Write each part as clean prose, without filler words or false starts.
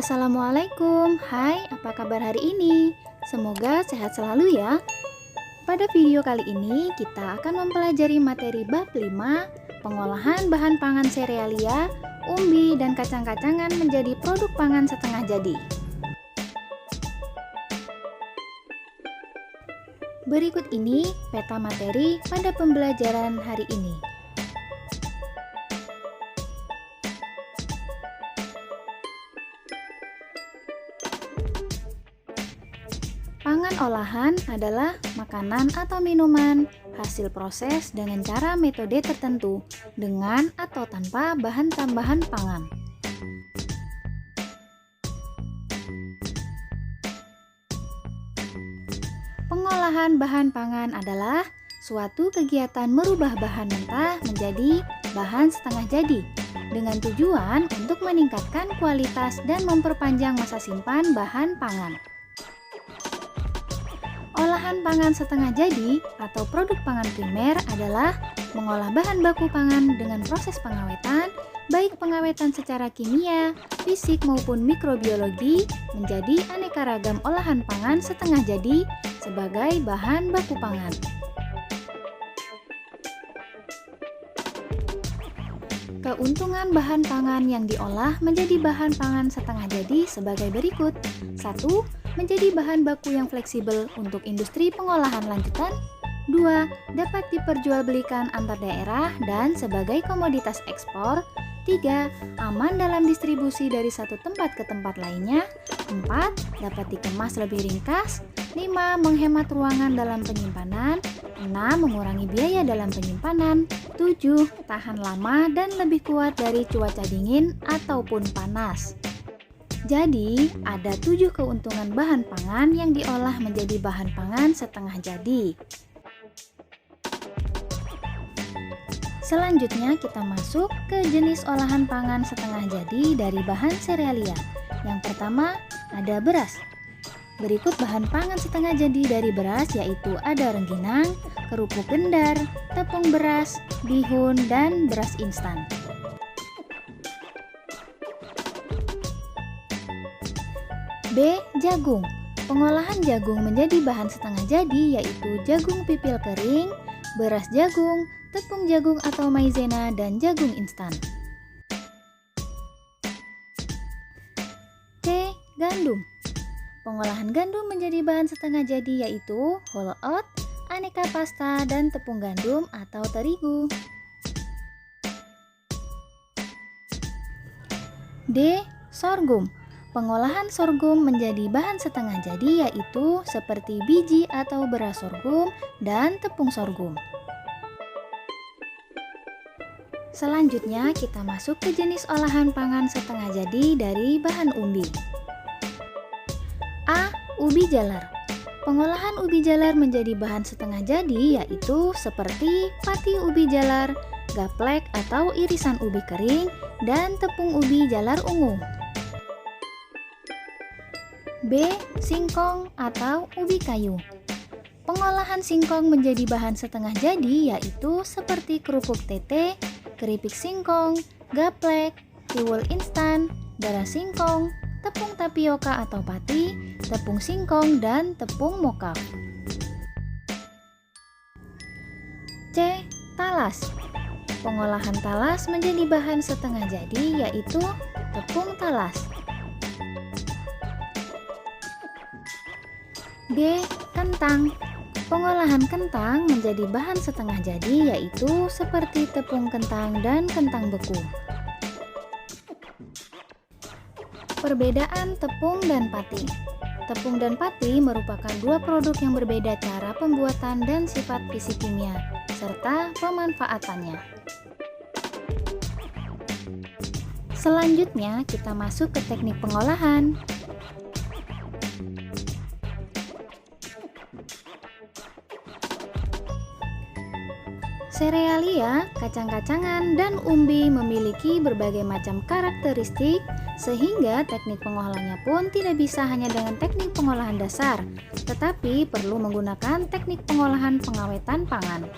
Assalamualaikum, hai apa kabar hari ini? Semoga sehat selalu ya. Pada video kali ini kita akan mempelajari materi bab 5, pengolahan bahan pangan serealia, umbi, dan kacang-kacangan menjadi produk pangan setengah jadi. Berikut ini peta materi pada pembelajaran hari ini. Pangan olahan adalah makanan atau minuman hasil proses dengan cara metode tertentu dengan atau tanpa bahan tambahan pangan. Pengolahan bahan pangan adalah suatu kegiatan merubah bahan mentah menjadi bahan setengah jadi dengan tujuan untuk meningkatkan kualitas dan memperpanjang masa simpan bahan pangan. Olahan pangan setengah jadi atau produk pangan primer adalah mengolah bahan baku pangan dengan proses pengawetan, baik pengawetan secara kimia, fisik maupun mikrobiologi, menjadi aneka ragam olahan pangan setengah jadi sebagai bahan baku pangan. Keuntungan bahan pangan yang diolah menjadi bahan pangan setengah jadi sebagai berikut. 1. Menjadi bahan baku yang fleksibel untuk industri pengolahan lanjutan. 2. Dapat diperjualbelikan antar daerah dan sebagai komoditas ekspor. 3. Aman dalam distribusi dari satu tempat ke tempat lainnya. 4. Dapat dikemas lebih ringkas. 5. Menghemat ruangan dalam penyimpanan. 6. Mengurangi biaya dalam penyimpanan. 7. Tahan lama dan lebih kuat dari cuaca dingin ataupun panas. Jadi, ada 7 keuntungan bahan pangan yang diolah menjadi bahan pangan setengah jadi. Selanjutnya kita masuk ke jenis olahan pangan setengah jadi dari bahan serealia. Yang pertama ada beras. Berikut bahan pangan setengah jadi dari beras yaitu ada rengginang, kerupuk gendar, tepung beras, bihun, dan beras instan. B. Jagung. Pengolahan jagung menjadi bahan setengah jadi yaitu jagung pipil kering, beras jagung, tepung jagung atau maizena, dan jagung instan. C. Gandum. Pengolahan gandum menjadi bahan setengah jadi yaitu whole oat, aneka pasta, dan tepung gandum atau terigu. D. Sorghum. Pengolahan sorghum menjadi bahan setengah jadi yaitu seperti biji atau beras sorghum dan tepung sorghum. Selanjutnya kita masuk ke jenis olahan pangan setengah jadi dari bahan umbi. A. Ubi jalar. Pengolahan ubi jalar menjadi bahan setengah jadi yaitu seperti pati ubi jalar, gaplek atau irisan ubi kering, dan tepung ubi jalar ungu. B. Singkong atau ubi kayu. Pengolahan singkong menjadi bahan setengah jadi yaitu seperti kerupuk tete, keripik singkong, gaplek, tiwul instan, darah singkong, tepung tapioka atau pati, tepung singkong, dan tepung mokaf. C. Talas. Pengolahan talas menjadi bahan setengah jadi yaitu tepung talas. D. Kentang. Pengolahan kentang menjadi bahan setengah jadi yaitu seperti tepung kentang dan kentang beku. Perbedaan tepung dan pati. Tepung dan pati merupakan dua produk yang berbeda cara pembuatan dan sifat fisik kimia, serta pemanfaatannya. Selanjutnya kita masuk ke teknik pengolahan. Serealia, kacang-kacangan, dan umbi memiliki berbagai macam karakteristik sehingga teknik pengolahannya pun tidak bisa hanya dengan teknik pengolahan dasar, tetapi perlu menggunakan teknik pengolahan pengawetan pangan.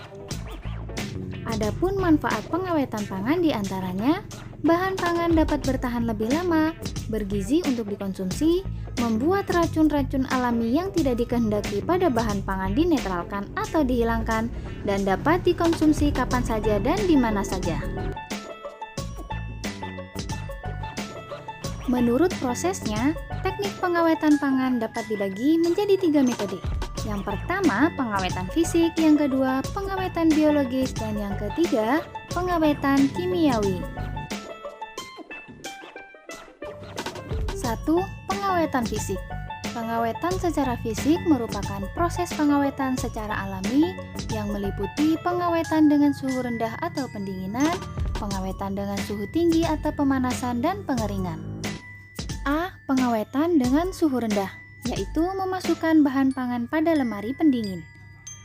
Adapun manfaat pengawetan pangan diantaranya bahan pangan dapat bertahan lebih lama, bergizi untuk dikonsumsi, membuat racun-racun alami yang tidak dikehendaki pada bahan pangan dinetralkan atau dihilangkan, dan dapat dikonsumsi kapan saja dan di mana saja. Menurut prosesnya, teknik pengawetan pangan dapat dibagi menjadi 3 metode. Yang pertama, pengawetan fisik, yang kedua, pengawetan biologis, dan yang ketiga, pengawetan kimiawi. 1. Pengawetan fisik. Pengawetan secara fisik merupakan proses pengawetan secara alami yang meliputi pengawetan dengan suhu rendah atau pendinginan, pengawetan dengan suhu tinggi atau pemanasan, dan pengeringan. A. Pengawetan dengan suhu rendah, yaitu memasukkan bahan pangan pada lemari pendingin.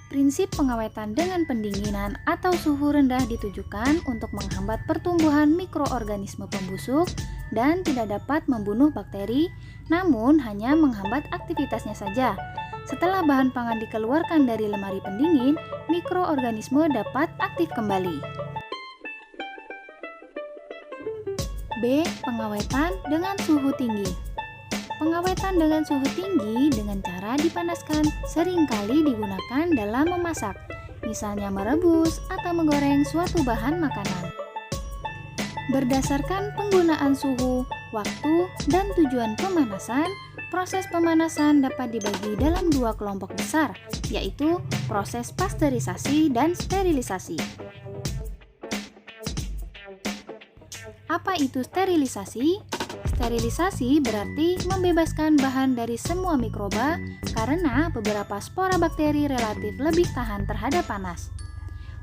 Prinsip pengawetan dengan pendinginan atau suhu rendah ditujukan untuk menghambat pertumbuhan mikroorganisme pembusuk dan tidak dapat membunuh bakteri, namun hanya menghambat aktivitasnya saja. Setelah bahan pangan dikeluarkan dari lemari pendingin, mikroorganisme dapat aktif kembali. B. Pengawetan dengan suhu tinggi. Pengawetan dengan suhu tinggi dengan cara dipanaskan seringkali digunakan dalam memasak, misalnya merebus atau menggoreng suatu bahan makanan. Berdasarkan penggunaan suhu, waktu, dan tujuan pemanasan, proses pemanasan dapat dibagi dalam 2 kelompok besar, yaitu proses pasteurisasi dan sterilisasi. Apa itu sterilisasi? Sterilisasi berarti membebaskan bahan dari semua mikroba karena beberapa spora bakteri relatif lebih tahan terhadap panas.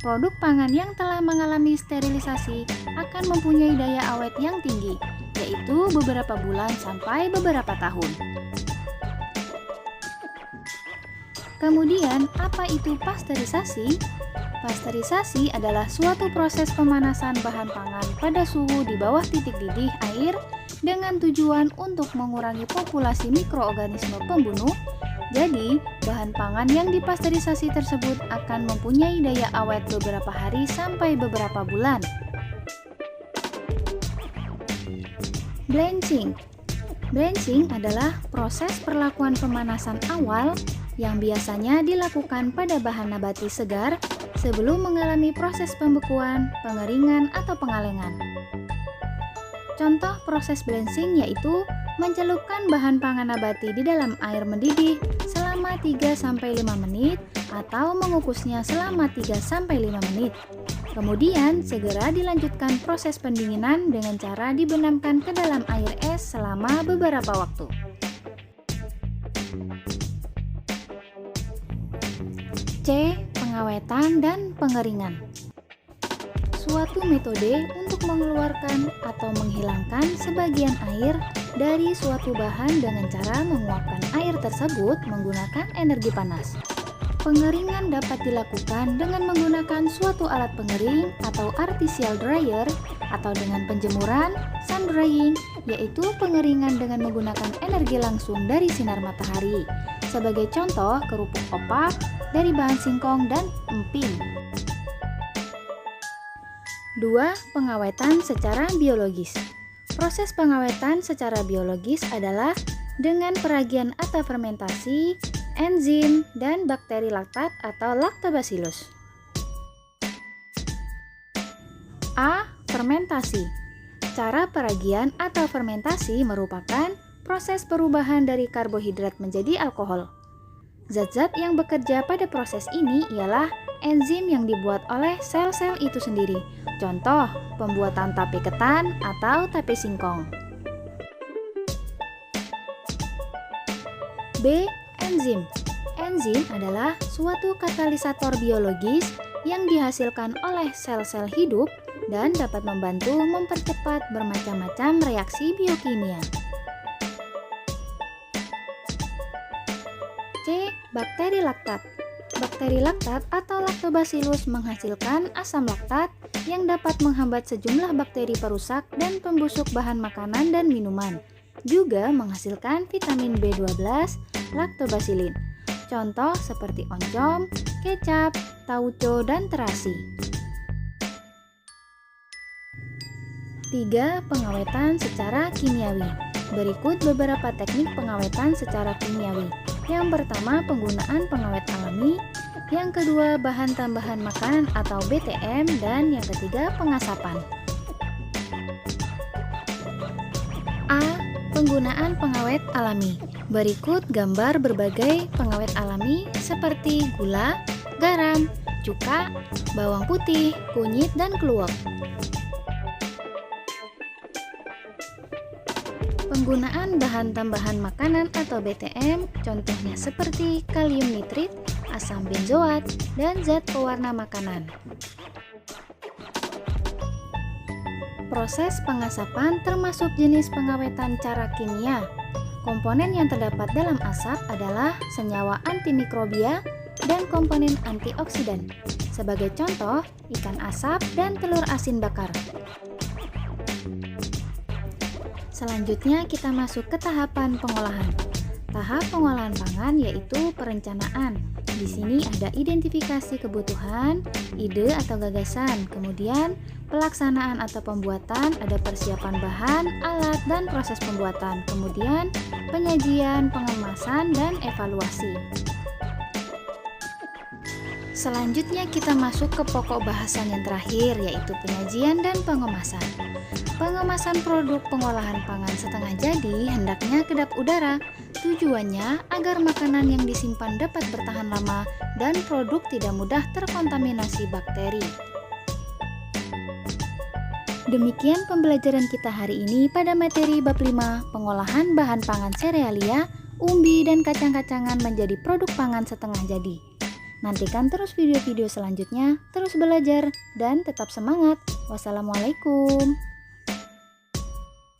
Produk pangan yang telah mengalami sterilisasi akan mempunyai daya awet yang tinggi, yaitu beberapa bulan sampai beberapa tahun. Kemudian, apa itu pasteurisasi? Pasteurisasi adalah suatu proses pemanasan bahan pangan pada suhu di bawah titik didih air dengan tujuan untuk mengurangi populasi mikroorganisme pembunuh. Jadi, bahan pangan yang dipasteurisasi tersebut akan mempunyai daya awet beberapa hari sampai beberapa bulan. Blanching. Blanching adalah proses perlakuan pemanasan awal yang biasanya dilakukan pada bahan nabati segar sebelum mengalami proses pembekuan, pengeringan, atau pengalengan. Contoh proses blanching yaitu mencelupkan bahan pangan nabati di dalam air mendidih selama 3-5 menit atau mengukusnya selama 3-5 menit. Kemudian segera dilanjutkan proses pendinginan dengan cara dibenamkan ke dalam air es selama beberapa waktu. C. Pengawetan dan pengeringan. Suatu metode untuk mengeluarkan atau menghilangkan sebagian air dari suatu bahan dengan cara menguapkan air tersebut menggunakan energi panas. Pengeringan dapat dilakukan dengan menggunakan suatu alat pengering atau artificial dryer atau dengan penjemuran, sun drying, yaitu pengeringan dengan menggunakan energi langsung dari sinar matahari. Sebagai contoh, kerupuk opak dari bahan singkong dan emping. 2. Pengawetan secara biologis. Proses pengawetan secara biologis adalah dengan peragian atau fermentasi, enzim, dan bakteri laktat atau lactobacillus. A. Fermentasi. Cara peragian atau fermentasi merupakan proses perubahan dari karbohidrat menjadi alkohol. Zat-zat yang bekerja pada proses ini ialah enzim yang dibuat oleh sel-sel itu sendiri. Contoh, pembuatan tape ketan atau tape singkong. B. Enzim. Enzim adalah suatu katalisator biologis yang dihasilkan oleh sel-sel hidup dan dapat membantu mempercepat bermacam-macam reaksi biokimia. C. Bakteri laktat. Bakteri laktat atau lactobacillus menghasilkan asam laktat yang dapat menghambat sejumlah bakteri perusak dan pembusuk bahan makanan dan minuman. Juga menghasilkan vitamin B12, lactobacillin. Contoh seperti oncom, kecap, tauco, dan terasi. 3. Pengawetan secara kimiawi. Berikut beberapa teknik pengawetan secara kimiawi. Yang pertama, penggunaan pengawet alami. Yang kedua, bahan tambahan makanan atau BTM. Dan yang ketiga, pengasapan. A. Penggunaan pengawet alami. Berikut gambar berbagai pengawet alami seperti gula, garam, cuka, bawang putih, kunyit, dan kluwek. Penggunaan bahan tambahan makanan atau BTM, contohnya seperti kalium nitrit, asam benzoat, dan zat pewarna makanan. Proses pengasapan termasuk jenis pengawetan cara kimia. Komponen yang terdapat dalam asap adalah senyawa antimikrobia dan komponen antioksidan. Sebagai contoh, ikan asap dan telur asin bakar. Selanjutnya kita masuk ke tahapan pengolahan. Tahap pengolahan pangan yaitu perencanaan. Di sini ada identifikasi kebutuhan, ide atau gagasan, kemudian pelaksanaan atau pembuatan, ada persiapan bahan, alat, dan proses pembuatan, kemudian penyajian, pengemasan, dan evaluasi. Selanjutnya kita masuk ke pokok bahasan yang terakhir yaitu penyajian dan pengemasan. Pengemasan produk pengolahan pangan setengah jadi hendaknya kedap udara. Tujuannya agar makanan yang disimpan dapat bertahan lama dan produk tidak mudah terkontaminasi bakteri. Demikian pembelajaran kita hari ini pada materi bab 5, pengolahan bahan pangan serealia, umbi, dan kacang-kacangan menjadi produk pangan setengah jadi. Nantikan terus video-video selanjutnya, terus belajar, dan tetap semangat. Wassalamualaikum.